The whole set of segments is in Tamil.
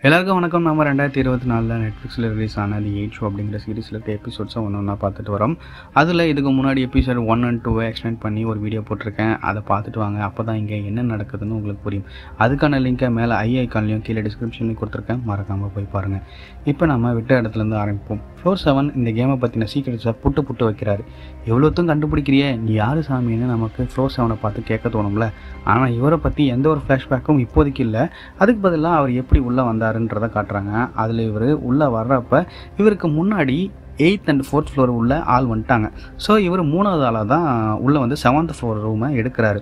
எல்லாருக்கும் வணக்கம். நம்ம 2024 நெட்ஃப்ளிக்ஸில் ரிலீஸ் ஆன தி 8 ஷோ அப்படிங்கிற சீரிஸில் இருக்க எபிசோட்ஸை ஒன்றா பார்த்துட்டு வரோம். அதில் இதுக்கு முன்னாடி எபிசோட் 1 and 2 எக்ஸ்டெண்ட் பண்ணி ஒரு வீடியோ போட்டிருக்கேன். அதை பார்த்துட்டு வாங்க. அப்போ தான் இங்கே என்ன நடக்குதுன்னு உங்களுக்கு புரியும். அதுக்கான லிங்கை மேலே ஐகான்லையும் கீழே டிஸ்கிரிப்ஷன்லையும் கொடுத்துருக்கேன். மறக்காமல் போய் பாருங்கள். இப்போ நம்ம விட்ட இடத்துலேருந்து ஆரம்பிப்போம். ஃப்ளோர் 7 இந்த கேமை பற்றின சீக்ரெட்ஸை புட்டு வைக்கிறாரு. எவ்வளோத்தும் கண்டுபிடிக்கிறியே, நீ யார் சாமின்னு நமக்கு ஃப்ளோர் 7 பார்த்து கேட்க தோணும்ல. ஆனால் இவரை பற்றி எந்த ஒரு ஃப்ளாஷ்பேக்கும் இப்போதைக்கு இல்லை. அதுக்கு பதிலாக அவர் எப்படி உள்ளே வந்தாருன்றதை காட்டுறாங்க. அதில் இவர் உள்ளே வர்றப்ப இவருக்கு முன்னாடி 8th and 4th ஃப்ளோர் உள்ள ஆள் வந்துட்டாங்க. ஸோ இவர் 3வது ஆளாக தான் உள்ளே வந்து 7th ஃப்ளோர் ரூமை எடுக்கிறாரு.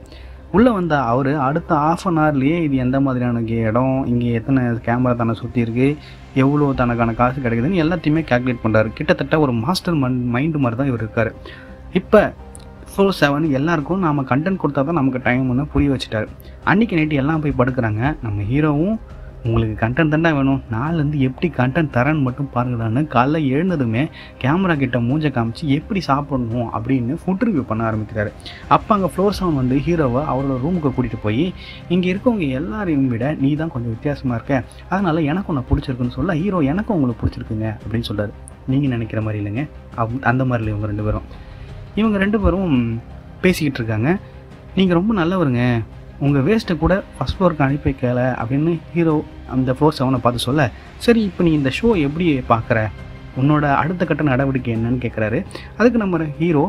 உள்ளே வந்த அவர் அடுத்த ½ an hourலேயே இது எந்த மாதிரியான இடம், இங்கே எத்தனை கேமரா தானே சுற்றி இருக்குது, எவ்வளோ தனக்கான காசு கிடைக்குதுன்னு எல்லாத்தையுமே கேல்குலேட் பண்ணுறாரு. கிட்டத்தட்ட ஒரு மாஸ்டர் மைண்டு மாதிரி தான் இவர் இருக்கார். இப்போ ஃப்ளோர் 7 எல்லாருக்கும் நாம் கண்டென்ட் கொடுத்தா தான் நமக்கு டைம்னு புரிய வச்சுட்டாரு. அன்றைக்கி நைட்டு எல்லாம் போய் படுக்கிறாங்க. நம்ம ஹீரோவும் உங்களுக்கு கண்டென்ட் தாண்டா வேணும், நாளிலேருந்து எப்படி கண்டென்ட் தரேன்னு மட்டும் பாருங்கடான்னு காலைல எழுந்ததுமே கேமரா கிட்ட மூஞ்ச காமிச்சு எப்படி சாப்பிடணும் அப்படின்னு ஃபுட் ரிவ்யூ பண்ண ஆரம்பிக்கிறாரு. அப்போ அங்கே ஃப்ளோர் 7 வந்து ஹீரோவை அவரோட ரூமுக்கு கூட்டிகிட்டு போய் இங்கே இருக்கவங்க எல்லாரையும் விட நீ தான் கொஞ்சம் வித்தியாசமாக இருக்க, அதனால் எனக்கு ஒன்று பிடிச்சிருக்குன்னு சொல்ல ஹீரோ எனக்கும் உங்களுக்கு பிடிச்சிருக்குங்க அப்படின்னு சொல்கிறார். நீங்கள் நினைக்கிற மாதிரி இல்லைங்க, அந்த மாதிரி இல்லை. இவங்க ரெண்டு பேரும் பேசிக்கிட்டு இருக்காங்க. நீங்கள் ரொம்ப நல்லவருங்க, உங்கள் வேஸ்ட்டை கூட ஃபஸ்ட் ஃப்ளோருக்கு அனுப்பி வைக்கலை அப்படின்னு ஹீரோ அந்த ஃப்ளோர் 7 பார்த்து சொல்ல, சரி இப்போ நீ இந்த ஷோ எப்படி பார்க்குற, உன்னோட அடுத்த கட்ட நடவடிக்கை என்னன்னு கேட்குறாரு. அதுக்கு நம்ம ஹீரோ,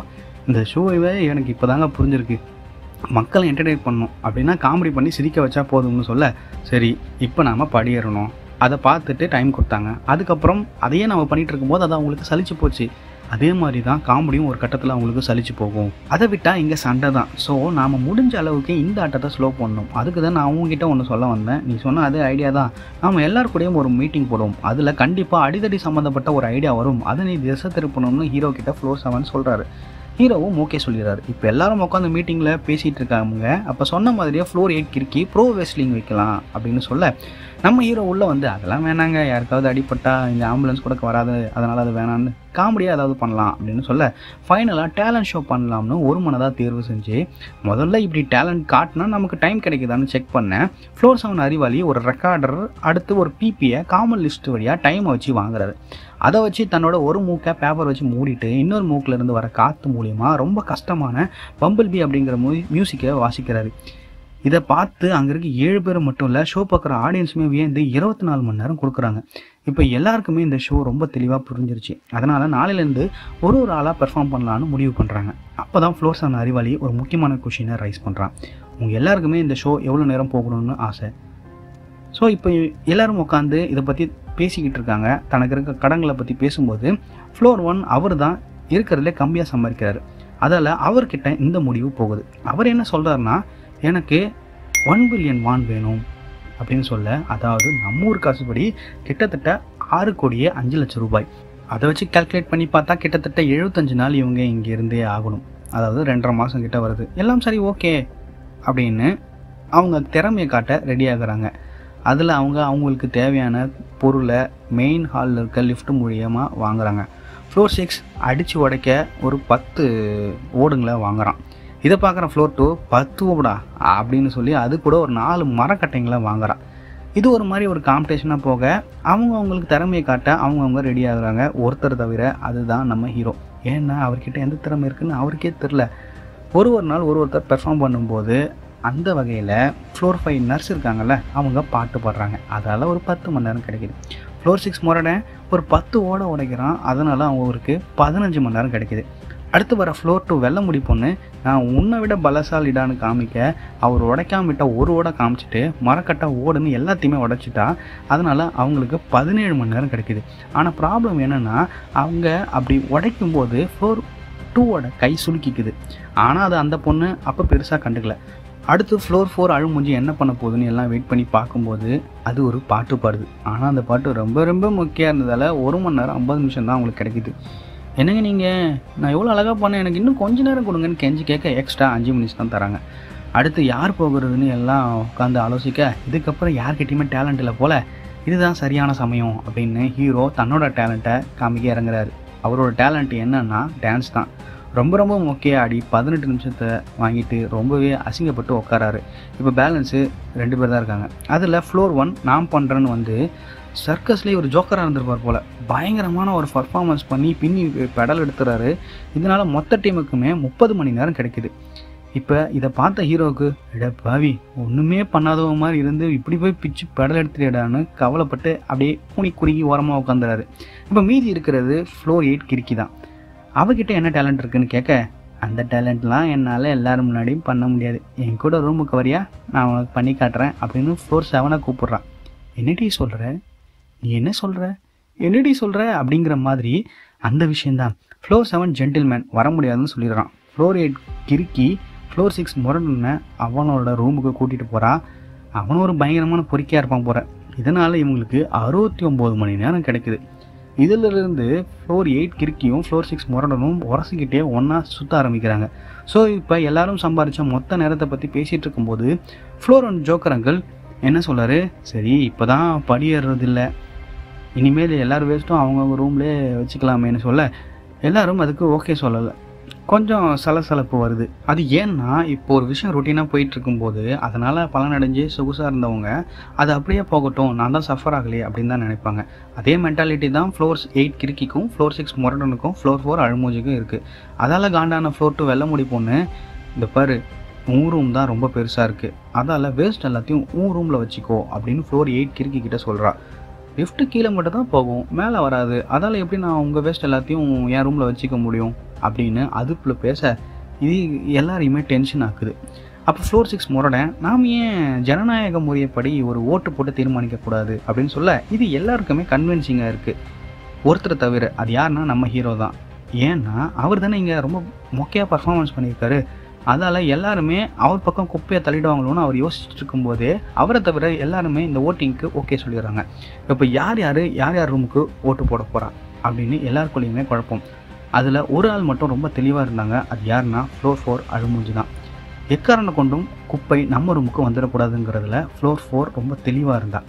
இந்த ஷோவே எனக்கு இப்போ தாங்க புரிஞ்சிருக்கு, மக்களை என்டர்டெயின் பண்ணணும் அப்படின்னா காமெடி பண்ணி சிரிக்க வச்சா போதும்னு சொல்ல, சரி இப்போ நாம் படியேறணும். அதை பார்த்துட்டு டைம் கொடுத்தாங்க. அதுக்கப்புறம் அதையே நம்ம பண்ணிகிட்டு இருக்கும்போது அது அவங்களுக்கு சலிச்சு போச்சு. அதே மாதிரி தான் காமெடியும் ஒரு கட்டத்தில் அவங்களுக்கு சலிச்சு போகும். அதை விட்டால் இங்கே சண்டை தான். ஸோ நாம் முடிஞ்ச அளவுக்கு இந்த ஆட்டத்தை ஸ்லோ பண்ணணும். அதுக்கு தான் நான் அவங்ககிட்ட ஒன்று சொல்ல வந்தேன். நீ சொன்ன அதே ஐடியா தான். நாம் எல்லாருக்கூடையும் ஒரு மீட்டிங் போடுவோம். அதில் கண்டிப்பாக அடிதடி சம்மந்தப்பட்ட ஒரு ஐடியா வரும். அதை நீ திசை திருப்பணும்னு ஹீரோ கிட்ட ஃப்ளோர் 7 சொல்கிறாரு. ஹீரோவும் ஓகே சொல்லிடுறாரு. இப்போ எல்லாரும் உட்காந்து மீட்டிங்கில் பேசிகிட்டு இருக்காங்க. அப்போ சொன்ன மாதிரியே ஃப்ளோர் 8 கிறுக்கி ப்ரோ ரெஸ்லிங் வைக்கலாம் அப்படின்னு சொல்ல, நம்ம ஹீரோ உள்ளே வந்து அதெல்லாம் வேணாங்க, யாருக்காவது அடிப்பட்டா இந்த ஆம்புலன்ஸ் கூட வராது, அதனால் அது வேணான்னு காமெடியாக ஏதாவது பண்ணலாம் அப்படின்னு சொல்ல, ஃபைனலாக டேலண்ட் ஷோ பண்ணலாம்னு ஒரு மனதாக தேர்வு செஞ்சு முதல்ல இப்படி டேலண்ட் காட்டினா நமக்கு டைம் கிடைக்குதான்னு செக் பண்ணேன். ஃப்ளோர் 7 அறிவாளி ஒரு ரெக்கார்டர் அடுத்து ஒரு பிபியை காமன் லிஸ்ட் வழியாக டைமை வச்சு வாங்குறாரு. அதை வச்சு தன்னோட ஒரு மூக்கை பேப்பர் வச்சு மூடிட்டு இன்னொரு மூக்கிலேருந்து வர காற்று மூலியமாக ரொம்ப கஷ்டமான பம்பிள் பி அப்படிங்கிற மியூசிக்கை வாசிக்கிறாரு. இதை பார்த்து அங்கே இருக்க 7 பேர் மட்டும் இல்லை, ஷோ பார்க்குற ஆடியன்ஸுமே வியந்து 24 மணி நேரம் கொடுக்குறாங்க. இப்போ எல்லாருக்குமே இந்த ஷோ ரொம்ப தெளிவாக புரிஞ்சிருச்சு. அதனால் நாளையிலேருந்து ஒரு ஆளாக பெர்ஃபார்ம் பண்ணலான்னு முடிவு பண்ணுறாங்க. அப்போ தான் ஃப்ளோர் 7 அறிவாளி ஒரு முக்கியமான கொஷினை ரைஸ் பண்ணுறான். உங்கள் எல்லாருக்குமே இந்த ஷோ எவ்வளோ நேரம் போகணும்னு ஆசை. ஸோ இப்போ எல்லோரும் உட்காந்து இதை பற்றி பேசிக்கிட்டு இருக்காங்க. தனக்கு இருக்க கடன்களை பற்றி பேசும்போது ஃப்ளோர் 1 அவர் தான் இருக்கிறதுலே கம்மியாக சம்பாதிக்கிறாரு. அதால் அவர்கிட்ட இந்த முடிவு போகுது. அவர் என்ன சொல்கிறாருன்னா, எனக்கு 1 பில்லியன் வான் வேணும் அப்படின்னு சொல்ல, அதாவது நம்ம ஊர் காசுபடி கிட்டத்தட்ட 6,05,00,000 ரூபாய். அதை வச்சு கால்குலேட் பண்ணி பார்த்தா கிட்டத்தட்ட 75 நாள் இவங்க இங்கே இருந்தே ஆகணும். அதாவது 2.5 மாதம் கிட்ட வருது. எல்லாம் சரி ஓகே அப்படின்னு அவங்க திறமையை காட்ட ரெடி ஆகுறாங்க. அதில் அவங்களுக்கு தேவையான பொருளை மெயின் ஹாலில் இருக்க லிஃப்ட் மூலியமாக வாங்குறாங்க. ஃப்ளோர் 6 அடித்து உடைக்க ஒரு 10 ஓடுங்களை வாங்குறான். இதை பார்க்குற ஃப்ளோர் 2 10 ஓடா அப்படின்னு சொல்லி அது கூட ஒரு 4 மரக்கட்டைங்களை வாங்குறான். இது ஒரு மாதிரி ஒரு காம்படிஷனாக போக அவங்களுக்கு திறமையை காட்ட அவங்கவுங்க ரெடி ஆகுறாங்க. ஒருத்தர் தவிர அதுதான் நம்ம ஹீரோ. ஏன்னா அவர்கிட்ட எந்த திறமை இருக்குன்னு அவருக்கே தெரில. ஒரு நாள் ஒருத்தர் பெர்ஃபார்ம் பண்ணும்போது அந்த வகையில் ஃப்ளோர் 5 நர்ஸ் இருக்காங்கல்ல, அவங்க பாட்டு பாடுறாங்க. அதால் ஒரு 10 மணி நேரம் கிடைக்கிது. ஃப்ளோர் 6 முரடன் ஒரு 10 ஓட உடைக்கிறான். அதனால் அவங்களுக்கு 15 மணி நேரம் கிடைக்கிது. அடுத்து வர ஃப்ளோர் 2 வெள்ள முடி பொண்ணு, நான் உன்னை விட பலசாலிடான்னு காமிக்க அவர் உடைக்காம விட்ட ஒரு ஓட காமிச்சிட்டு மரக்கட்டை ஓடுன்னு எல்லாத்தையுமே உடைச்சிட்டா. அதனால் அவங்களுக்கு 17 மணி நேரம் கிடைக்கிது. ஆனால் ப்ராப்ளம் என்னென்னா, அவங்க அப்படி உடைக்கும்போது ஃப்ளோர் 2ஓட கை சுலுக்கிக்குது. ஆனால் அது அந்த பொண்ணு அப்போ பெருசாக கண்டுக்கல. அடுத்து ஃப்ளோர் 4 அழுமுஞ்சி என்ன பண்ண போகுதுன்னு எல்லாம் வெயிட் பண்ணி பார்க்கும்போது அது ஒரு பாட்டு பாடுது. ஆனால் அந்த பாட்டு ரொம்ப ரொம்ப முக்கியம் இருந்ததால் 1 மணி நேரம் 50 நிமிஷம் தான் அவங்களுக்கு கிடைக்கிது. என்னங்க நீங்கள், நான் எவ்வளோ அழகாக பண்ணேன், எனக்கு இன்னும் கொஞ்சம் நேரம் கொடுங்கன்னு கெஞ்சி கேட்க எக்ஸ்ட்ரா 5 மினிட்ஸ் தான் தராங்க. அடுத்து யார் போகிறதுன்னு எல்லாம் உட்காந்து ஆலோசிக்க, இதுக்கப்புறம் யார்கிட்டையுமே டேலண்ட் இல்லை போல், இதுதான் சரியான சமயம் அப்படின்னு ஹீரோ தன்னோட டேலண்ட்டை காமிக்க இறங்குறாரு. அவரோட டேலண்ட் என்னன்னா டான்ஸ் தான். ரொம்ப ரொம்ப மொக்கையாக ஆடி 18 நிமிஷத்தை வாங்கிட்டு ரொம்பவே அசிங்கப்பட்டு உட்காராரு. இப்போ பேலன்ஸு 2 பேர் தான் இருக்காங்க. அதில் ஃப்ளோர் 1 நான் பண்ணுறேன்னு வந்து சர்க்கஸ்லேயே ஒரு ஜோக்கராக இருந்திருப்பார் போல். பயங்கரமான ஒரு பர்ஃபார்மன்ஸ் பண்ணி பின்னி பெடல் எடுத்துறாரு. இதனால் மொத்த டீமுக்குமே 30 மணி நேரம் கிடைக்குது. இப்போ இதை பார்த்த ஹீரோவுக்கு இட பாவி ஒன்றுமே பண்ணாதவ மாதிரி இருந்து இப்படி போய் பிச்சு பெடல் எடுத்துடான்னு கவலைப்பட்டு அப்படியே குறுகி ஓரமாக உட்காந்துறாரு. இப்போ மீதி இருக்கிறது ஃப்ளோர் 8 கிறுக்கி தான். அவகிட்ட என்ன டேலண்ட் இருக்குன்னு கேட்க, அந்த டேலண்ட்லாம் என்னால் எல்லோரும் முன்னாடியும் பண்ண முடியாது, என் கூட ரூமுக்கு வரியா, நான் உனக்கு பண்ணி காட்டுறேன் அப்படின்னு ஃப்ளோர் 7 கூப்பிட்றான். என்னடி சொல்கிற, நீ என்ன சொல்கிற, என்னடி சொல்கிற அப்படிங்கிற மாதிரி அந்த விஷயந்தான். ஃப்ளோர் 7 ஜென்டில்மேன் வர முடியாதுன்னு சொல்லிடுறான். ஃப்ளோர் 8 கிறுக்கி ஃப்ளோர் 6 முரணுன்னு அவனோட ரூமுக்கு கூட்டிகிட்டு போகிறான். அவனும் ஒரு பயங்கரமான பொறுக்கியாக இருப்பான் போகிற. இதனால் இவங்களுக்கு 69 மணி நேரம் கிடைக்குது. இதிலிருந்து ஃப்ளோர் 8 கிறுக்கியும் ஃப்ளோர் 6 முரடனும் உரசிக்கிட்டே ஒன்றா சுற்ற ஆரம்பிக்கிறாங்க. ஸோ இப்போ எல்லாரும் சம்பாதிச்ச மொத்த நேரத்தை பற்றி பேசிகிட்டு இருக்கும்போது ஃப்ளோர் 1 ஜோக்கர் அங்கிள் என்ன சொல்கிறாரு, சரி இப்போ தான் படி ஏறுறதில்லை, இனிமேல் எல்லோரும் வேஸ்ட்டும் அவங்கவுங்க ரூம்லேயே வச்சுக்கலாமேன்னு சொல்ல எல்லோரும் அதுக்கு ஓகே சொல்லலை. கொஞ்சம் சலசலப்பு வருது. அது ஏன்னா இப்போ ஒரு விஷயம் ரொட்டீனாக போயிட்டுருக்கும்போது அதனால் பலனடைஞ்சு சொகுசாக இருந்தவங்க அது அப்படியே போகட்டும், நான் தான் சஃபர் ஆகலையே அப்படின்னு தான் நினைப்பாங்க. அதே மென்டாலிட்டி தான் ஃப்ளோர் 8 கிறுக்கிக்கும் ஃப்ளோர் 6 முரடனுக்கும் ஃப்ளோர் 4 அழுமூஜிக்கும் இருக்குது. அதால் காண்டான ஃப்ளோர் 2 வெள்ள முடி பொண்ணு, இந்த பாரு உன் ரூம் தான் ரொம்ப பெருசாக இருக்குது, அதால் வேஸ்ட் எல்லாத்தையும் உன் ரூமில் வச்சுக்கோ அப்படின்னு ஃப்ளோர் 8 கிறுக்கிக்கிட்ட சொல்கிறா. லிஃப்ட்டு கீழே மட்டும் தான் போகும், மேலே வராது, அதால் எப்படி நான் உங்கள் வேஸ்ட் எல்லாத்தையும் என் ரூமில் வச்சுக்க முடியும் அப்படின்னு அதுக்குள்ளே பேச இது எல்லாரையுமே டென்ஷன் ஆக்குது. அப்போ ஃப்ளோர் 6 முரடன், நாம் ஏன் ஜனநாயக முறையப்படி ஒரு ஓட்டு போட்டு தீர்மானிக்கக்கூடாது அப்படின்னு சொல்ல இது எல்லாருக்குமே கன்வின்சிங்காக இருக்குது. ஒருத்தரை தவிர, அது யாருன்னா நம்ம ஹீரோ தான். ஏன்னா அவர் தானே இங்கே ரொம்ப மொக்கையாக பர்ஃபார்மன்ஸ் பண்ணியிருக்காரு. அதால் எல்லாருமே அவர் பக்கம் குப்பையை தள்ளிடுவாங்களோன்னு அவர் யோசிச்சுட்டு இருக்கும்போதே அவரை தவிர எல்லாருமே இந்த ஓட்டிங்க்கு ஓகே சொல்லிடுறாங்க. இப்போ யார் யார் ரூமுக்கு ஓட்டு போட போகிறா அப்படின்னு எல்லாருக்குள்ளேயுமே குழப்பம். அதில் ஒரு ஆள் மட்டும் ரொம்ப தெளிவாக இருந்தாங்க. அது யாருன்னா ஃப்ளோர் 4 அழுமூஞ்சி தான். எக்காரணம் கொண்டும் குப்பை நம்ம ரூமுக்கு வந்துடக்கூடாதுங்கிறதுல ஃப்ளோர் 4 ரொம்ப தெளிவாக இருந்தா.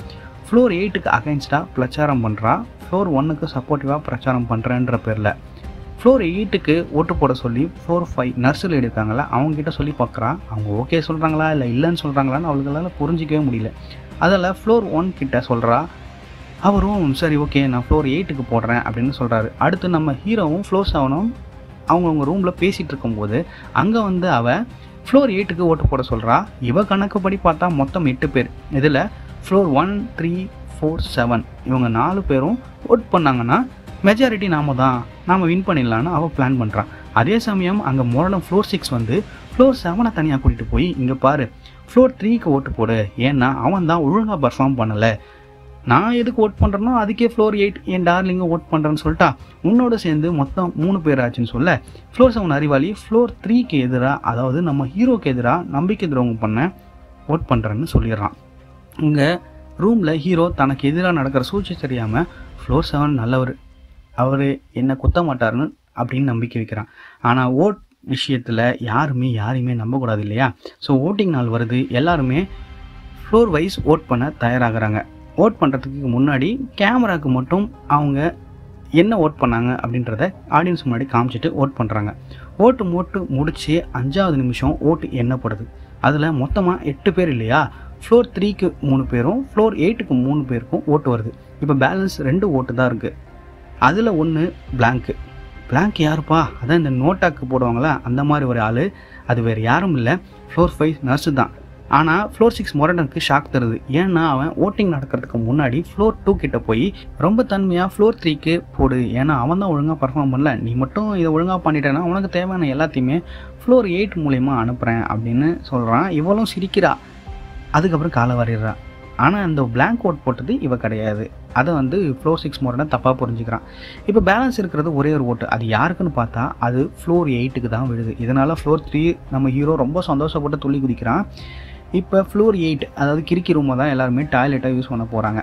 ஃப்ளோர் 8க்கு அகைன்ஸ்டாக பிரச்சாரம் பண்ணுறா, ஃப்ளோர் 1க்கு சப்போர்ட்டிவாக பிரச்சாரம் பண்ணுறேன்ற பேரில். ஃப்ளோர் 8க்கு ஓட்டு போட சொல்லி ஃப்ளோர் 5 நர்ஸில் எடுத்தாங்களா அவங்ககிட்ட சொல்லி பார்க்குறான். அவங்க ஓகே சொல்கிறாங்களா இல்லை இல்லைன்னு சொல்கிறாங்களான்னு அவளுக்களால் புரிஞ்சிக்கவே முடியல. அதில் ஃப்ளோர் 1 கிட்ட சொல்கிறா. அவரும் சரி ஓகே நான் ஃப்ளோர் 8க்கு போடுறேன் அப்படின்னு சொல்கிறாரு. அடுத்து நம்ம ஹீரோவும் ஃப்ளோர் 7ம் அவங்கவுங்க ரூமில் பேசிகிட்டு இருக்கும்போது அங்கே வந்து அவள் ஃப்ளோர் 8க்கு ஓட்டு போட சொல்கிறா. இவ கணக்குப்படி பார்த்தா மொத்தம் 8 பேர். இதில் ஃப்ளோர் 1, 3, 4, 7 இவங்க 4 பேரும் ஓட் பண்ணாங்கன்னா மெஜாரிட்டி நாம் வின் பண்ணிடலான்னு அவள் பிளான் பண்ணுறான். அதே சமயம் அங்கே முரடம் ஃப்ளோர் 6 வந்து ஃப்ளோர் 7 தனியாக கூட்டிகிட்டு போய் இங்கே பாரு ஃப்ளோர் 3க்கு ஓட்டு போடு, ஏன்னா அவன் தான் ஒழுங்காக பர்ஃபார்ம் பண்ணலை, நான் எதுக்கு ஓட் பண்ணுறேனோ அதுக்கே ஃப்ளோர் 8 என் டார்லிங்கை ஓட் பண்ணுறேன்னு சொல்லிட்டா உன்னோட சேர்ந்து மொத்தம் 3 பேர் ஆச்சுன்னு சொல்ல ஃப்ளோர் 7 அறிவாளி ஃப்ளோர் 3க்கு எதிராக, அதாவது நம்ம ஹீரோக்கு எதிராக நம்பிக்கை துரோகம் பண்ண ஓட் பண்ணுறேன்னு சொல்லிடுறான். இங்கே ரூமில் ஹீரோ தனக்கு எதிராக நடக்கிற சூழ்ச்சி தெரியாமல் ஃப்ளோர் 7 நல்லவர், அவர் என்னை குத்த மாட்டார்னு அப்படின்னு நம்பிக்கை வைக்கிறான். ஆனால் ஓட் விஷயத்தில் யாரையுமே நம்பக்கூடாது இல்லையா? ஸோ ஓட்டிங் நாள் வருது, எல்லாருமே ஃப்ளோர் வைஸ் ஓட் பண்ண தயாராகிறாங்க. ஓட் பண்ணுறதுக்கு முன்னாடி கேமராவுக்கு மட்டும் அவங்க என்ன ஓட் பண்ணாங்க அப்படின்றத ஆடியன்ஸ் முன்னாடி காமிச்சிட்டு ஓட் பண்ணுறாங்க. ஓட்டு முடித்து 5வது நிமிஷம் ஓட்டு எண்ணப்படுது. அதில் மொத்தமாக 8 பேர் இல்லையா? ஃப்ளோர் 3க்கு 3 பேரும் ஃப்ளோர் 8க்கு 3 பேருக்கும் ஓட்டு வருது. இப்போ பேலன்ஸ் 2 ஓட்டு தான் இருக்குது. அதில் ஒன்று பிளாங்க் யாருப்பா? அதான் இந்த நோட்டாக்கு போடுவாங்களா அந்த மாதிரி ஒரு ஆள். அது வேறு யாரும் இல்லை, ஃப்ளோர் 5 நர்ஸு தான். ஆனால் ஃப்ளோர் 6 முரடனுக்கு ஷாக் தருது. ஏன்னா அவன் ஓட்டிங் நடக்கிறதுக்கு முன்னாடி ஃப்ளோர் 2 கிட்ட போய் ரொம்ப தன்மையாக ஃப்ளோர் 3க்கு போடு, ஏன்னா அவன் தான் ஒழுங்காக பர்ஃபார்ம் பண்ணல, நீ மட்டும் இதை ஒழுங்காக பண்ணிட்டேன்னா உனக்கு தேவையான எல்லாத்தையுமே ஃப்ளோர் 8 மூலயமா அனுப்புகிறேன் அப்படின்னு சொல்கிறான். இவளும் சிரிக்கிறா. அதுக்கப்புறம் காலை வாரிடுறா. ஆனால் அந்த பிளாங்க் ஓட் போட்டது இவ கிடையாது. அதை வந்து ஃப்ளோர் 6 முரடன் தப்பாக புரிஞ்சுக்கிறான். இப்போ பேலன்ஸ் இருக்கிறது ஒரே ஒரு ஓட்டு. அது யாருக்குன்னு பார்த்தா அது ஃப்ளோர் 8க்கு தான் விழுது. இதனால் ஃப்ளோர் 3 நம்ம ஹீரோ ரொம்ப சந்தோஷப்பட்டு துள்ளி குதிக்கிறான். இப்போ ஃப்ளோர் 8 அதாவது கிறுக்கி ரூமை தான் எல்லாருமே டாய்லெட்டாக யூஸ் பண்ண போகிறாங்க.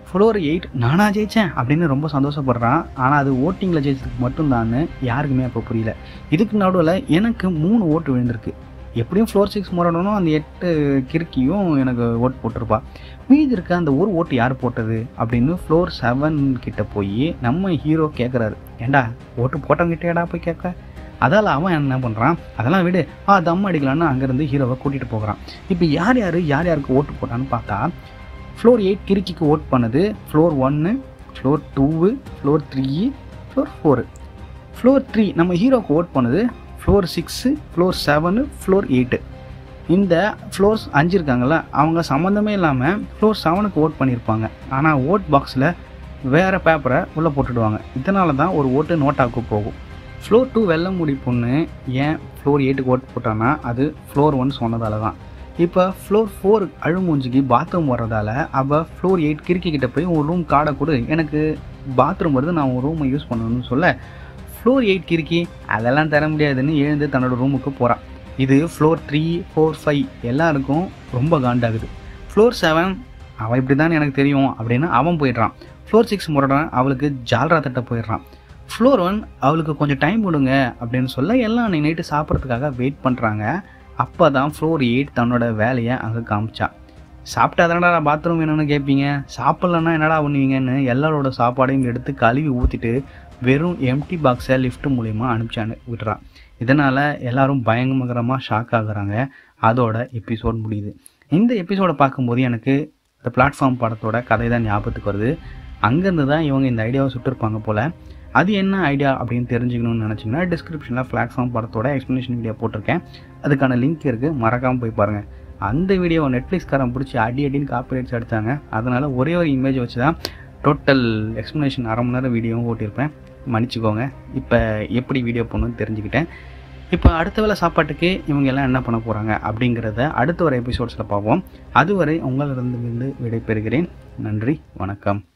ஃப்ளோர் 8 நானா ஜெயித்தேன் அப்படின்னு ரொம்ப சந்தோஷப்படுறான். ஆனால் அது ஓட்டிங்கில் ஜெயிச்சதுக்கு மட்டும்தான்னு யாருக்குமே அப்போ புரியல. இதுக்கு நடுவில் எனக்கு 3 ஓட்டு விழுந்திருக்கு. எப்படியும் ஃப்ளோர் 6 முரடனும் அந்த 8 கிறுக்கியும் எனக்கு ஓட்டு போட்டிருப்பா. மீதி இருக்க அந்த ஒரு ஓட்டு யார் போட்டது அப்படின்னு ஃப்ளோர் 7 கிட்ட போய் நம்ம ஹீரோ கேட்குறாரு. ஏண்டா ஓட்டு போட்டவங்கிட்ட ஏடா போய் கேட்க? அதால் அவன் என்ன பண்ணுறான், அதெல்லாம் விடு தம் அடிக்கலான்னு அங்கேருந்து ஹீரோவை கூட்டிகிட்டு போகிறான். இப்போ யாருக்கு ஓட்டு போட்டான்னு பார்த்தா ஃப்ளோர் 8 கிறுக்கிக்கு ஓட் பண்ணது floor 1, floor 2, floor 3, floor 4. Floor 3 நம்ம ஹீரோக்கு ஓட் பண்ணது ஃப்ளோர் 6, ஃப்ளோர் 7, ஃப்ளோர் 8. இந்த ஃப்ளோர்ஸ் 5 இருக்காங்கள்ல, அவங்க சம்மந்தமே இல்லாமல் ஃப்ளோர் 7க்கு ஓட் பண்ணியிருப்பாங்க. ஆனால் ஓட் பாக்ஸில் வேறு பேப்பரை உள்ளே போட்டுடுவாங்க. இதனால தான் ஒரு ஓட்டு நோட்டாவுக்கு போகும். ஃப்ளோர் 2 வெள்ளை முடி பொண்ணு ஏன் ஃப்ளோர் 8க்கு ஓட் போட்டான்னா அது ஃப்ளோர் 1 சொன்னதால தான். இப்போ ஃப்ளோர் 4 அழுமூஞ்சிக்கு பாத்ரூம் வர்றதால அவள் ஃப்ளோர் 8 கிறுக்கிக்கிட்ட போய் ஒரு ரூம் கார்டை கொடு, எனக்கு பாத்ரூம் வருது, நான் ஒரு ரூமை யூஸ் பண்ணணும்னு சொல்ல ஃப்ளோர் 8 கிறுக்கி அதெல்லாம் தர முடியாதுன்னு எழுந்து தன்னோட ரூமுக்கு போகிறான். இது ஃப்ளோர் 3, 4, 5 எல்லாருக்கும் ரொம்ப காண்டாகுது. ஃப்ளோர் 7 அவன் இப்படி தான் எனக்கு தெரியும் அப்படின்னு அவன் போயிடுறான். ஃப்ளோர் 6 முறைடான், அவளுக்கு ஜால்ரா தட்ட போயிடுறான். ஃப்ளோர் 1 அவளுக்கு கொஞ்சம் டைம் கொடுங்க அப்படின்னு சொல்ல எல்லாம் அன்றைக்கி நைட்டு சாப்பிட்றதுக்காக வெயிட் பண்ணுறாங்க. அப்போ தான் ஃப்ளோர் 8 தன்னோட வேலையை அங்கே காமிச்சா. சாப்பிட்டா தானடா பாத்ரூம் வேணும்னு கேட்பீங்க, சாப்பிட்லன்னா என்னடா பண்ணுவீங்கன்னு எல்லாரோட சாப்பாடையும் எடுத்து கழுவி ஊற்றிட்டு வெறும் எம்டி பாக்ஸை லிஃப்ட் மூலிமா அனுப்பிச்சான்னு விட்டுறான். இதனால் எல்லோரும் பயங்கரமாக ஷாக் ஆகுறாங்க. அதோட எபிசோட் முடியுது. இந்த எபிசோடை பார்க்கும்போது எனக்கு இந்த பிளாட்ஃபார்ம் படத்தோட கதை தான் ஞாபகத்துக்கு வருது. அங்கேருந்து தான் இவங்க இந்த ஐடியாவை சுட்டிருப்பாங்க போல். அது என்ன ஐடியா அப்படின்னு தெரிஞ்சுக்கணும்னு நினச்சிங்கன்னா டிஸ்கிரிப்ஷனில் பிளாட்ஃபார்ம் படத்தோட எக்ஸ்ப்ளனேஷன் வீடியோ போட்டிருக்கேன். அதுக்கான லிங்க் இருக்குது, மறக்காமல் போய் பாருங்கள். அந்த வீடியோவை நெட்ஃப்ளிக்ஸ்காரன் பிடிச்சி அடின்னு காப்பிரைட்ஸ் அடித்தாங்க. அதனால் ஒரே ஒரு இமேஜ் வச்சு தான் டோட்டல் எக்ஸ்ப்ளனேஷன் 1/2 மணி நேரம் வீடியோவும் ஓட்டியிருப்பேன், மன்னிச்சுக்கோங்க. இப்போ எப்படி வீடியோ போடணும்னு தெரிஞ்சுக்கிட்டேன். இப்போ அடுத்த வேளை சாப்பாட்டுக்கு இவங்க எல்லாம் என்ன பண்ண போகிறாங்க அப்படிங்கிறத அடுத்த ஒரு எபிசோட்ஸில் பார்ப்போம். அதுவரை உங்களிடமிருந்து விடைபெறுகிறேன். நன்றி, வணக்கம்.